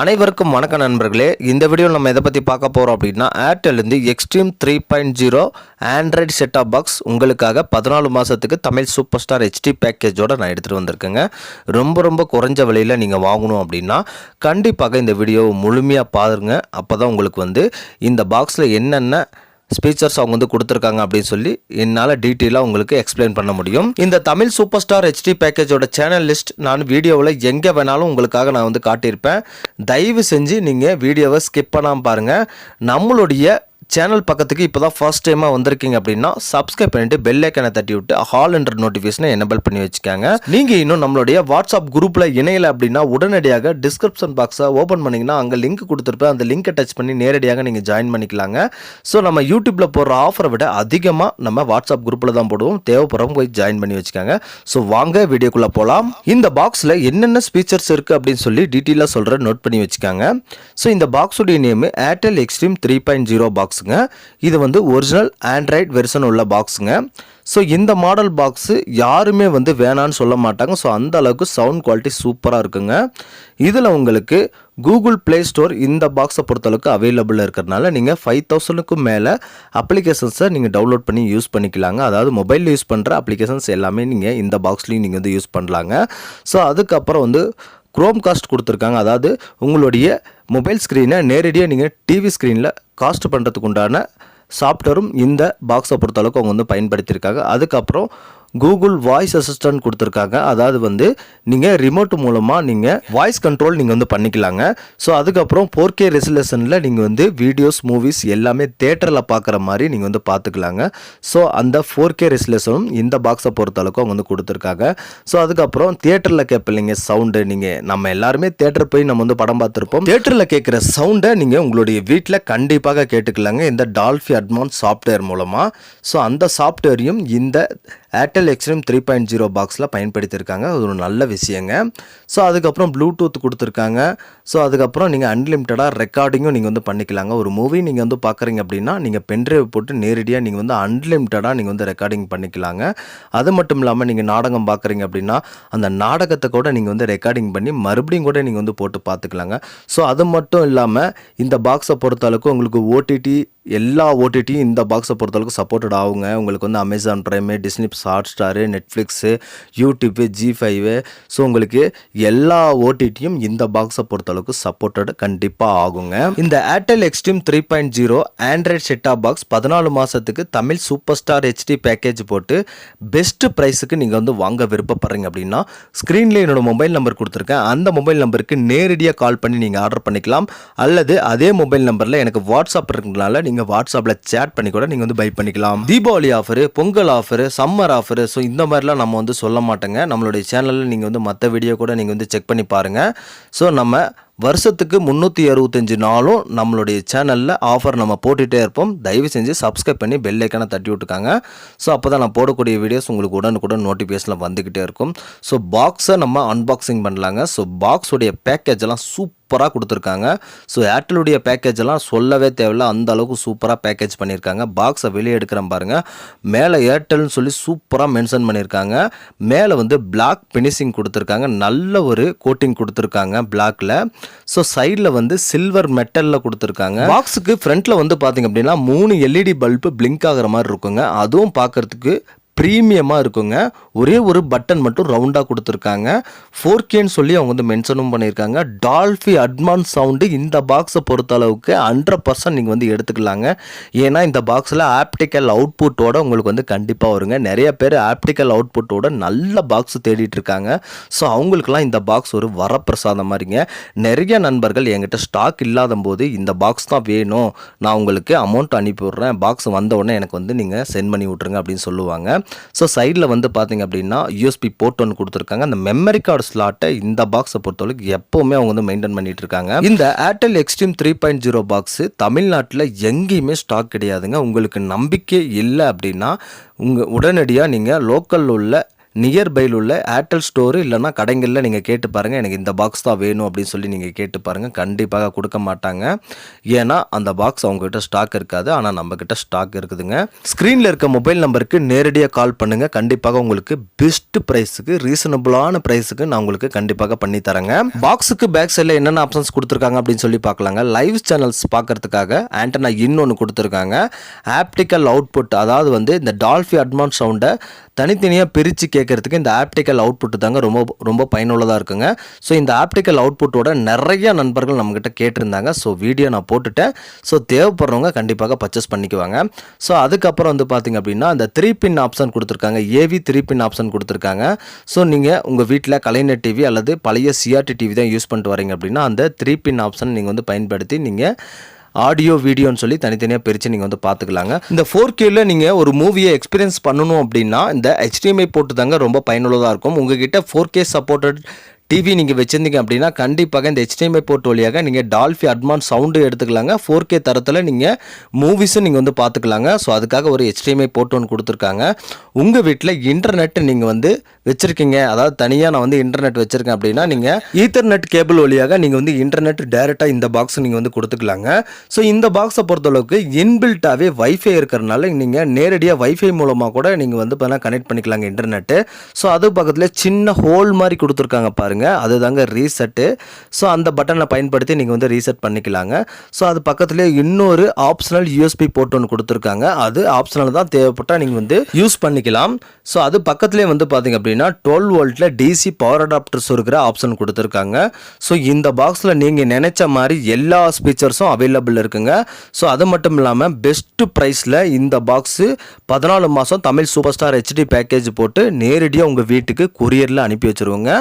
அனைவருக்கும் வணக்கம் நண்பர்களே. இந்த வீடியோவில் நம்ம எதை பற்றி பார்க்க போகிறோம் அப்படின்னா, ஏர்டெல்லேருந்து எக்ஸ்ட்ரீம் 3.0 ஆண்ட்ராய்டு செட்டாப் பாக்ஸ் உங்களுக்காக 14 மாதத்துக்கு தமிழ் சூப்பர் ஸ்டார் ஹெச்டி பேக்கேஜோடு நான் எடுத்துகிட்டு வந்திருக்கேங்க. ரொம்ப குறைஞ்ச விலையில் நீங்கள் வாங்கணும் அப்படின்னா கண்டிப்பாக இந்த வீடியோவை முழுமையாக பாருங்க. அப்போ தான் உங்களுக்கு இந்த பாக்ஸில் என்னென்ன ஸ்பீச்சர்ஸ் அவங்க கொடுத்துருக்காங்க அப்படின்னு சொல்லி என்னால் டீட்டெயிலாக உங்களுக்கு எக்ஸ்பிளைன் பண்ண முடியும். இந்த தமிழ் சூப்பர் ஸ்டார் ஹெச்டி பேக்கேஜோட சேனல் லிஸ்ட் நான் வீடியோவில் எங்கே வேணாலும் உங்களுக்காக நான் காட்டியிருப்பேன். தயவு செஞ்சு நீங்கள் வீடியோவை ஸ்கிப் பண்ணாமல் பாருங்கள். நம்மளுடைய சேனல் பக்கத்துக்கு இப்போ தான் ஃபர்ஸ்ட் டைமாக வந்திருக்கீங்க அப்படின்னா சப்ஸ்கிரைப் பண்ணிட்டு பெல் ஐக்கனை தட்டி விட்டு ஹால் என்ற நோட்டிஃபிகேஷனை எனேபிள் பண்ணி வச்சுக்காங்க. நீங்கள் இன்னும் நம்மளுடைய வாட்ஸ்அப் குரூப்பில் இணையலை அப்படின்னா உடனடியாக டிஸ்கிரிப்ஷன் பாக்ஸை ஓப்பன் பண்ணிங்கன்னா அங்கே லிங்க் கொடுத்துருப்பேன். அந்த லிங்கை டச் பண்ணி நேரடியாக நீங்கள் ஜாயின் பண்ணிக்கலாங்க. ஸோ நம்ம யூடியூப்பில் போடுற ஆஃபரை விட அதிகமாக நம்ம வாட்ஸ்அப் குரூப்பில் தான் போடுவோம். தேவைப்படுறவங்க போய் ஜாயின் பண்ணி வச்சுக்காங்க. ஸோ வாங்க வீடியோக்குள்ளே போகலாம். இந்த பாக்ஸில் என்னென்ன ஸ்பீச்சர்ஸ் இருக்குது அப்படின்னு சொல்லி டீட்டெயிலாக சொல்கிறேன், நோட் பண்ணி வச்சுக்காங்க. ஸோ இந்த பாக்ஸுடைய நேம் ஏர்டெல் எக்ஸ்ட்ரீம் 3.0 பாக்ஸ். இது ஒரிஜினல் ஆண்ட்ராய்டு வெர்ஷன் உள்ள பாக்ஸுங்க. ஸோ இந்த மாடல் பாக்ஸு யாருமே வேணான்னு சொல்ல மாட்டாங்க. ஸோ அந்த அளவுக்கு சவுண்ட் குவாலிட்டி சூப்பராக இருக்குங்க. இதில் உங்களுக்கு கூகுள் ப்ளே ஸ்டோர் இந்த பாக்ஸை பொறுத்தளவுக்கு அவைலபிளாக இருக்கிறதுனால நீங்கள் 5000க்கும் மேலே அப்ளிகேஷன்ஸை நீங்கள் டவுன்லோட் பண்ணி யூஸ் பண்ணிக்கலாங்க. அதாவது மொபைலில் யூஸ் பண்ணுற அப்ளிகேஷன்ஸ் எல்லாமே நீங்கள் இந்த பாக்ஸ்லேயும் நீங்கள் யூஸ் பண்ணலாங்க. ஸோ அதுக்கப்புறம் குரோம் காஸ்ட் கொடுத்துருக்காங்க. அதாவது உங்களுடைய மொபைல் ஸ்க்ரீனை நேரடியாக நீங்கள் டிவி ஸ்க்ரீனில் காஸ்ட் பண்ணுறதுக்கு உண்டான சாஃப்ட்வேரும் இந்த பாக்ஸை பொறுத்தளவுக்கு அவங்க பயன்படுத்தியிருக்காங்க. அதுக்கப்புறம் கூகுள் வாய்ஸ் அசிஸ்டன்ட் கொடுத்துருக்காங்க. அதாவது நீங்கள் ரிமோட் மூலமாக நீங்கள் வாய்ஸ் கண்ட்ரோல் நீங்கள் பண்ணிக்கலாங்க. ஸோ அதுக்கப்புறம் 4K ரெசல்யூஷனில் நீங்கள் வீடியோஸ் மூவிஸ் எல்லாமே தேட்டரில் பார்க்குற மாதிரி நீங்கள் பார்த்துக்கலாங்க. ஸோ அந்த 4K ரெசல்யூஷனும் இந்த பாக்ஸை பொறுத்தளவுக்கு அவங்க கொடுத்துருக்காங்க. ஸோ அதுக்கப்புறம் தியேட்டரில் கேட்பீங்க சவுண்டு, நீங்கள் நம்ம எல்லாருமே தேட்டர் போய் நம்ம படம் பார்த்துருப்போம். தேட்டரில் கேட்குற சவுண்டை நீங்கள் உங்களுடைய வீட்டில் கண்டிப்பாக கேட்டுக்கலாங்க இந்த டால்பி அட்வான்ஸ் சாஃப்ட்வேர் மூலமாக. ஸோ அந்த சாஃப்ட்வேரையும் இந்த ஏர்டெல் எக்ஸ்ட்ரீம் 3.0 பாக்ஸில் பயன்படுத்தியிருக்காங்க. அது ஒரு நல்ல விஷயங்க. ஸோ அதுக்கப்புறம் ப்ளூடூத் கொடுத்துருக்காங்க. ஸோ அதுக்கப்புறம் நீங்கள் அன்லிமிட்டடாக ரெக்கார்டிங்கும் நீங்கள் பண்ணிக்கலாங்க. ஒரு மூவி நீங்கள் பார்க்குறீங்க அப்படின்னா நீங்கள் பென்ட்ரைவ் போட்டு நேரடியாக நீங்கள் அன்லிமிட்டடாக நீங்கள் ரெக்கார்டிங் பண்ணிக்கலாங்க. அது மட்டும் இல்லாமல் நீங்கள் நாடகம் பார்க்குறீங்க அப்படின்னா அந்த நாடகத்தை கூட நீங்கள் ரெக்கார்டிங் பண்ணி மறுபடியும் கூட நீங்கள் போட்டு பார்த்துக்கலாங்க. ஸோ அது மட்டும் இல்லாமல் இந்த பாக்ஸை பொறுத்தளவுக்கு உங்களுக்கு ஓடிடி எல்லா ஓடிடியும் இந்த பாக்ஸை பொறுத்தளவுக்கு சப்போர்ட்டட் ஆகுங்க. உங்களுக்கு Amazon prime, Disney Hotstar, Netflix, YouTube, G5. So உங்களுக்கு எல்லா ஓடிடியும் இந்த பாக்ஸை பொறுத்தளவுக்கு சப்போர்ட்டட் கண்டிப்பாக ஆகுங்க. இந்த Airtel Xstream 3.0 Android set top box 14 மாதத்துக்கு Tamil super star HD package போட்டு பெஸ்ட் ப்ரைஸுக்கு நீங்கள் வாங்க விருப்பப்படுறீங்க அப்படின்னா ஸ்க்ரீனில் என்னோட மொபைல் நம்பர் கொடுத்துருக்கேன். அந்த மொபைல் நம்பருக்கு நேரடியாக கால் பண்ணி நீங்கள் ஆர்டர் பண்ணிக்கலாம். அல்லது அதே மொபைல் நம்பரில் எனக்கு வாட்ஸ்அப் இருக்கிறதுனால நீங்கள் வாட்ஸ்அப்பில் சேட் பண்ணி கூட நீங்கள் பை பண்ணிக்கலாம். Deepavali offer, Pongal offer, summer offer, so இந்த மாதிரிலாம் நம்ம சொல்ல மாட்டேங்க. நம்மளுடைய சேனலில் நீங்கள் மற்ற வீடியோ கூட நீங்கள் செக் பண்ணி பாருங்கள். ஸோ நம்ம வருஷத்துக்கு 365 நாளும் நம்மளுடைய சேனலில் ஆஃபர் நம்ம போட்டுகிட்டே இருப்போம். தயவு செஞ்சு சப்ஸ்கிரைப் பண்ணி பெல் ஐக்கானை தட்டி விட்டுக்காங்க. ஸோ அப்போ தான் நான் போடக்கூடிய வீடியோஸ் உங்களுக்கு உடனுக்குடன் நோட்டிஃபிகேஷனில் வந்துக்கிட்டே இருக்கும். ஸோ பாக்ஸை நம்ம அன்பாக்சிங் பண்ணலாங்க. ஸோ பாக்ஸுடைய பேக்கேஜ் எல்லாம் சூப்பராக கொடுத்துருக்காங்க. ஸோ ஏர்டெலுடைய பேக்கேஜ் எல்லாம் சொல்லவே தேவையில்லை, அந்த அளவுக்கு சூப்பராக பேக்கேஜ் பண்ணியிருக்காங்க. பாக்ஸை வெளியே எடுக்கிறேன் பாருங்கள். மேலே ஏர்டெல்னு சொல்லி சூப்பராக மென்ஷன் பண்ணியிருக்காங்க. மேலே பிளாக் ஃபினிஷிங் கொடுத்துருக்காங்க. நல்ல ஒரு கோட்டிங் கொடுத்துருக்காங்க பிளாக்ல. ஸோ சைடில் சில்வர் மெட்டலில் கொடுத்துருக்காங்க. பாக்ஸுக்கு ஃப்ரண்ட்டில் பார்த்தீங்க அப்படின்னா 3 LED பல்பு பிளிங்க் ஆகிற மாதிரி இருக்குங்க. அதுவும் பார்க்குறதுக்கு ப்ரீமியமாக இருக்குங்க. ஒரே ஒரு பட்டன் மட்டும் ரவுண்டாக கொடுத்துருக்காங்க. 4Kன்னு சொல்லி அவங்க மென்ஷனும் பண்ணியிருக்காங்க. டால்பி அட்வான்ஸ் சவுண்டு இந்த பாக்ஸை பொறுத்த அளவுக்கு 100% நீங்கள் எடுத்துக்கலாங்க. ஏன்னா இந்த பாக்ஸில் ஆப்டிக்கல் அவுட்புட்டோட உங்களுக்கு கண்டிப்பாக வருங்க. நிறைய பேர் ஆப்டிக்கல் அவுட்புட்டோட நல்ல பாக்ஸ் தேடிட்டு இருக்காங்க. ஸோ அவங்களுக்குலாம் இந்த பாக்ஸ் ஒரு வரப்பிரசாதம் மாதிரிங்க. நிறைய நண்பர்கள் என்கிட்ட ஸ்டாக் இல்லாத போது இந்த பாக்ஸ் தான் வேணும், நான் உங்களுக்கு அமௌண்ட் அனுப்பி விட்றேன், பாக்ஸ் வந்த உடனே எனக்கு நீங்கள் சென்ட் பண்ணி விட்ருங்க அப்படின்னு சொல்லுவாங்க. ஸோ சைடில் பார்த்தீங்க அப்படின்னா USB போர்ட் ஒன்று கொடுத்துருக்காங்க. அந்த மெமரி கார்டு ஸ்லாட்டை இந்த பாக்ஸை பொறுத்தவரைக்கும் எப்போவுமே அவங்க மெயின்டைன் பண்ணிட்டு இருக்காங்க. இந்த ஏர்டெல் எக்ஸ்ட்ரீம் 3.0 பாக்ஸு தமிழ்நாட்டில் எங்கேயுமே ஸ்டாக் கிடையாதுங்க. உங்களுக்கு நம்பிக்கை இல்லை அப்படின்னா உடனடியாக நீங்கள் லோக்கலில் உள்ள நியர்பையில் உள்ள ஏர்டெல் ஸ்டோரு இல்லைனா கடைகளில் நீங்கள் கேட்டு பாருங்கள், எனக்கு இந்த பாக்ஸ் தான் வேணும் அப்படின்னு சொல்லி நீங்கள் கேட்டு பாருங்கள். கண்டிப்பாக கொடுக்க மாட்டாங்க. ஏன்னா அந்த பாக்ஸ் அவங்ககிட்ட ஸ்டாக் இருக்காது. ஆனால் நம்மக்கிட்ட ஸ்டாக் இருக்குதுங்க. ஸ்க்ரீனில் இருக்க மொபைல் நம்பருக்கு நேரடியாக கால் பண்ணுங்கள். கண்டிப்பாக உங்களுக்கு பெஸ்ட் ப்ரைஸுக்கு, ரீசனபுளான ப்ரைஸுக்கு நான் உங்களுக்கு கண்டிப்பாக பண்ணி தரேங்க. பாக்ஸுக்கு பேக் சைடில் என்னென்ன ஆப்ஷன்ஸ் கொடுத்துருக்காங்க அப்படின்னு சொல்லி பார்க்கலாங்க. லைவ் சேனல்ஸ் பார்க்கறதுக்காக ஆண்டனா இன்னொன்று கொடுத்துருக்காங்க. ஆப்டிக்கல் அவுட்புட், அதாவது வந்து இந்த டால்பி அட்மான் சவுண்டை தனித்தனியாக பிரித்து கேட்குறதுக்கு இந்த ஆப்டிக்கல் அவுட்புட் தாங்க ரொம்ப பயனுள்ளதாக இருக்குங்க. ஸோ இந்த ஆப்டிக்கல் அவுட்புட்டோட நிறைய நண்பர்கள் நம்மக்கிட்ட கேட்டிருந்தாங்க. ஸோ வீடியோ நான் போட்டுட்டேன். ஸோ தேவைப்படுறவங்க கண்டிப்பாக பர்ச்சேஸ் பண்ணிக்குவாங்க. ஸோ அதுக்கப்புறம் வந்து பார்த்திங்க அப்படின்னா இந்த 3 பின் ஆப்ஷன் கொடுத்துருக்காங்க. ஏவி 3 பின் ஆப்ஷன் கொடுத்துருக்காங்க. ஸோ நீங்கள் உங்கள் வீட்டில் கலைஞர் டிவி அல்லது பழைய சிஆர்டி டிவி தான் யூஸ் பண்ணிட்டு வரீங்க அப்படின்னா அந்த 3 பின் ஆப்ஷன் நீங்கள் வந்து பயன்படுத்தி நீங்கள் ஆடியோ வீடியோன்னு சொல்லி தனித்தனியாக பிரித்து நீங்கள் வந்து பார்த்துக்கலாங்க. இந்த 4Kல நீங்கள் ஒரு மூவியை எக்ஸ்பீரியன்ஸ் பண்ணணும் அப்படின்னா இந்த HDMI போட்டு தாங்க ரொம்ப பயனுள்ளதாக இருக்கும். உங்ககிட்ட 4K சப்போர்ட்டட் டிவி நீங்கள் வச்சுருந்தீங்க அப்படின்னா கண்டிப்பாக இந்த HDMI போர்ட் வழியாக நீங்கள் டால்பி அட்மான் சவுண்டு எடுத்துக்கலாங்க. 4K தரத்தில் நீங்கள் மூவிஸும் நீங்கள் வந்து பார்த்துக்கலாங்க. ஸோ அதுக்காக ஒரு HDMI போர்ட் ஒன்று கொடுத்துருக்காங்க. உங்கள் வீட்டில் இன்டர்நெட் நீங்கள் வந்து வச்சுருக்கீங்க, அதாவது தனியாக நான் வந்து இன்டர்நெட் வச்சுருக்கேன் அப்படின்னா நீங்கள் ஈத்தர்நெட் கேபிள் வழியாக நீங்கள் வந்து இன்டர்நெட் டேரெக்டாக இந்த பாக்ஸ் நீங்கள் வந்து கொடுத்துக்கலாங்க. ஸோ இந்த பாக்ஸை பொறுத்தளவுக்கு இன்பில்ட்டாகவே வைஃபை இருக்கிறனால நீங்கள் நேரடியாக வைஃபை மூலமாக கூட நீங்கள் வந்து கனெக்ட் பண்ணிக்கலாங்க இன்டர்நெட்டு. ஸோ அது பக்கத்தில் சின்ன ஹோல் மாதிரி கொடுத்துருக்காங்க பாருங்கள், அதுதாங்க ரீசெட்டு. ஸோ அந்த பட்டனை பயன்படுத்தி நீங்கள் வந்து ரீசெட் பண்ணிக்கலாங்க. ஸோ அது பக்கத்துலேயே இன்னொரு ஆப்ஷனல் USB போர்ட் ஒன்று கொடுத்துருக்காங்க. அது ஆப்ஷனல் தான், தேவைப்பட்டால் நீங்கள் வந்து யூஸ் பண்ணிக்கலாம். ஸோ அது பக்கத்துலேயே வந்து பார்த்தீங்க அப்படின்னா 12 வோல்ட்டில் DC பவர் அடாப்டர்ஸ் இருக்கிற ஆப்ஷன் கொடுத்துருக்காங்க. ஸோ இந்த பாக்ஸில் நீங்கள் நினைச்ச மாதிரி எல்லா ஸ்பீச்சர்ஸும் அவைலபிள் இருக்குங்க. ஸோ அது மட்டும் இல்லாமல் பெஸ்ட்டு ப்ரைஸில் இந்த பாக்ஸு 14 மாதம் Tamil super star HD package போட்டு நேரடியாக உங்கள் வீட்டுக்கு கொரியரில் அனுப்பி வச்சுருவோங்க.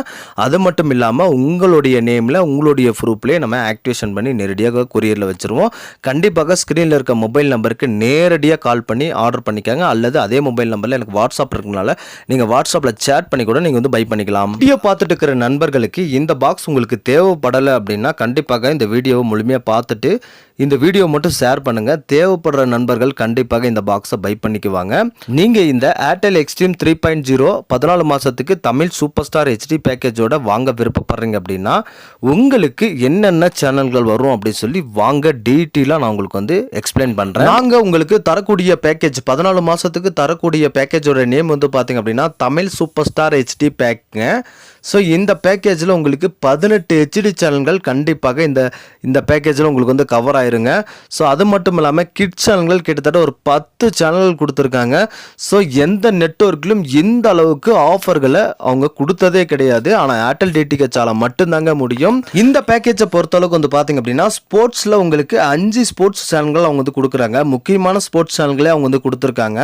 அது மட்டும் இல்லாமல் உங்களுடைய நேமில் உங்களுடைய ப்ரூஃப்லேயே நம்ம ஆக்டிவேஷன் பண்ணி நேரடியாக கொரியரில் வச்சுருவோம். கண்டிப்பாக ஸ்க்ரீனில் இருக்க மொபைல் நம்பருக்கு நேரடியாக கால் பண்ணி ஆர்டர் பண்ணிக்காங்க. அல்லது அதே மொபைல் நம்பரில் எனக்கு வாட்ஸ்அப் இருக்குனால நீங்கள் வாட்ஸ்அப்பில் சேட் பண்ணி கூட நீங்கள் வந்து பை பண்ணிக்கலாம். வீடியோ பார்த்துட்டு இருக்கிற நண்பர்களுக்கு இந்த பாக்ஸ் உங்களுக்கு தேவைப்படலை அப்படின்னா கண்டிப்பாக இந்த வீடியோவை முழுமையாக பார்த்துட்டு இந்த வீடியோ மட்டும் ஷேர் பண்ணுங்கள். தேவைப்படுற நண்பர்கள் கண்டிப்பாக இந்த பாக்ஸை பை பண்ணிக்குவாங்க. நீங்கள் இந்த ஏர்டெல் எக்ஸ்ட்ரீம் 3.0 14 மாதத்துக்கு தமிழ் சூப்பர் ஸ்டார் HD பேக்கேஜோட வாங்க விருப்பப்படுறீங்க அப்படின்னா உங்களுக்கு என்னென்ன சேனல்கள் வரும் அப்படின்னு சொல்லி வாங்க டீட்டெயிலாக நான் உங்களுக்கு வந்து எக்ஸ்பிளைன் பண்ணுறேன். நாங்கள் உங்களுக்கு தரக்கூடிய பேக்கேஜ் 14 மாதத்துக்கு தரக்கூடிய பேக்கேஜோட நேம் வந்து பார்த்தீங்க அப்படின்னா தமிழ் சூப்பர் ஸ்டார் HD பேக்குங்க. ஸோ இந்த பேக்கேஜில் உங்களுக்கு 18 HD சேனல்கள் கண்டிப்பாக இந்த பேக்கேஜில் உங்களுக்கு வந்து கவர் ஆயிருங்க. ஸோ அது மட்டும் இல்லாமல் கிட்ஸ் சேனல்கள் கிட்டத்தட்ட ஒரு 10 சேனல்கள் கொடுத்துருக்காங்க. ஸோ எந்த நெட்வொர்க்கிலும் இந்த அளவுக்கு ஆஃபர்களை அவங்க கொடுத்ததே கிடையாது. ஆனால் ஏர்டெல் டிடிஹெச்சால மட்டும்தாங்க முடியும். இந்த பேக்கேஜை பொறுத்தளவுக்கு வந்து பார்த்தீங்க அப்படின்னா ஸ்போர்ட்ஸில் உங்களுக்கு 5 ஸ்போர்ட்ஸ் சேனல்கள் அவங்க வந்து கொடுக்குறாங்க. முக்கியமான ஸ்போர்ட்ஸ் சேனல்களே அவங்க வந்து கொடுத்துருக்காங்க.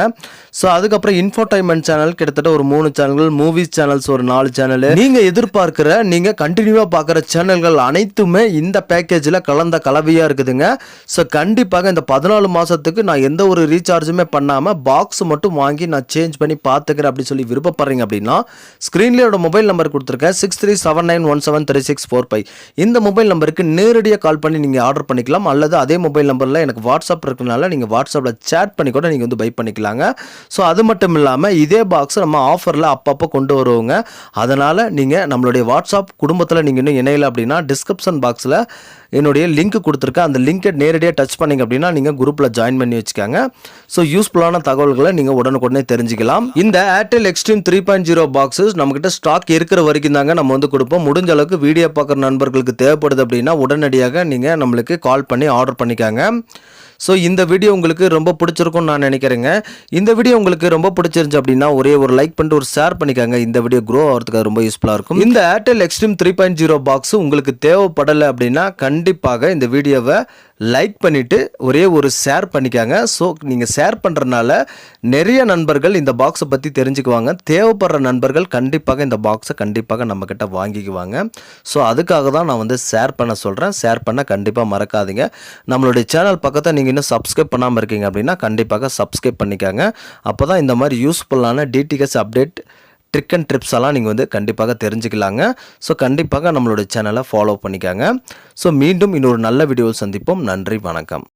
ஸோ அதுக்கப்புறம் இன்ஃபோடைன்மெண்ட் சேனல் கிட்டத்தட்ட ஒரு 3 சேனல்கள், மூவிஸ் சேனல்ஸ் ஒரு 4 சேனல், நீங்கள் எதிர்பார்க்கிற நீங்கள் கண்டினியூவாக பார்க்குற சேனல்கள் அனைத்துமே இந்த பேக்கேஜில் கலந்த கலவையாக இருக்குதுங்க. ஸோ கண்டிப்பாக இந்த 14 மாதத்துக்கு நான் எந்த ஒரு ரீசார்ஜுமே பண்ணாமல் பாக்ஸ் மட்டும் வாங்கி நான் சேஞ்ச் பண்ணி பார்த்துக்கிறேன் அப்படின்னு சொல்லி விருப்பப்படுறீங்க அப்படின்னா ஸ்க்ரீன்லேயோட மொபைல் நம்பர் கொடுத்துருக்கேன் 6379173645. இந்த மொபைல் நம்பருக்கு நேரடியாக கால் பண்ணி நீங்கள் ஆர்டர் பண்ணிக்கலாம். அல்லது அதே மொபைல் நம்பரில் எனக்கு வாட்ஸ்அப் இருக்கிறனால நீங்கள் வாட்ஸ்அப்பில் சேட் பண்ணி கூட நீங்கள் வந்து பை பண்ணிக்கலாங்க. ஸோ அது மட்டும் இல்லாமல் இதே பாக்ஸ் நம்ம ஆஃபரில் அப்பப்போ கொண்டு வருவோங்க. அதனால் நீங்கள் நம்மளுடைய வாட்ஸ்அப் குடும்பத்தில் நீங்கள் இன்னும் இணையலை அப்படின்னா டிஸ்கிரிப்ஷன் பாக்ஸில் என்னுடைய லிங்க் கொடுத்துருக்கேன். அந்த லிங்கை நேரடியாக டச் பண்ணிங்க அப்படின்னா நீங்கள் குரூப்பில் ஜாயின் பண்ணி வச்சுக்காங்க. ஸோ யூஸ்ஃபுல்லான தகவல்களை நீங்கள் உடனுக்குடனே தெரிஞ்சுக்கலாம். இந்த ஏர்டெல் எக்ஸ்ட்ரீம் 3.0 பாக்ஸஸ் நம்மக்கிட்ட ஸ்டாக் இருக்கிற வரைக்கும் தாங்க நம்ம வந்து கொடுப்போம். முடிஞ்ச அளவுக்கு வீடியோ பார்க்குற நண்பர்களுக்கு தேவைப்படுது அப்படின்னா உடனடியாக நீங்கள் நம்மளுக்கு கால் பண்ணி ஆர்டர் பண்ணிக்காங்க. ஸோ இந்த வீடியோ உங்களுக்கு ரொம்ப பிடிச்சிருக்கும்னு நான் நினைக்கிறேங்க. இந்த வீடியோ உங்களுக்கு ரொம்ப பிடிச்சிருந்துச்சு அப்படின்னா ஒரே ஒரு லைக் பண்ணிட்டு ஒரு ஷேர் பண்ணிக்காங்க. இந்த வீடியோ க்ரோ ஆகிறதுக்கு ரொம்ப யூஸ்ஃபுல்லாக இருக்கும். இந்த ஏர்டெல் எக்ஸ்ட்ரீம் 3.0 பாக்ஸ் உங்களுக்கு தேவைப்படலை அப்படின்னா கண்டிப்பாக இந்த வீடியோவை லைக் பண்ணிவிட்டு ஒரே ஒரு ஷேர் பண்ணிக்காங்க. ஸோ நீங்கள் ஷேர் பண்ணுறதுனால நிறைய நண்பர்கள் இந்த பாக்ஸை பற்றி தெரிஞ்சுக்குவாங்க. தேவைப்படுற நண்பர்கள் கண்டிப்பாக இந்த பாக்ஸை கண்டிப்பாக நம்மக்கிட்ட வாங்கிக்குவாங்க. ஸோ அதுக்காக தான் நான் வந்து ஷேர் பண்ண சொல்கிறேன். ஷேர் பண்ண கண்டிப்பாக மறக்காதீங்க. நம்மளுடைய சேனல் பக்கத்தை நீங்கள் இன்னும் சப்ஸ்கிரைப் பண்ணாமல் இருக்கீங்க அப்படின்னா கண்டிப்பாக சப்ஸ்கிரைப் பண்ணிக்காங்க. அப்போ தான் இந்த மாதிரி யூஸ்ஃபுல்லான DTH update trick and tips எல்லாம் நீங்கள் வந்து கண்டிப்பாக தெரிஞ்சுக்கலாங்க. ஸோ கண்டிப்பாக நம்மளுடைய சேனலை ஃபாலோ பண்ணிக்காங்க. ஸோ மீண்டும் இன்னொரு நல்ல வீடியோவில் சந்திப்போம். நன்றி, வணக்கம்.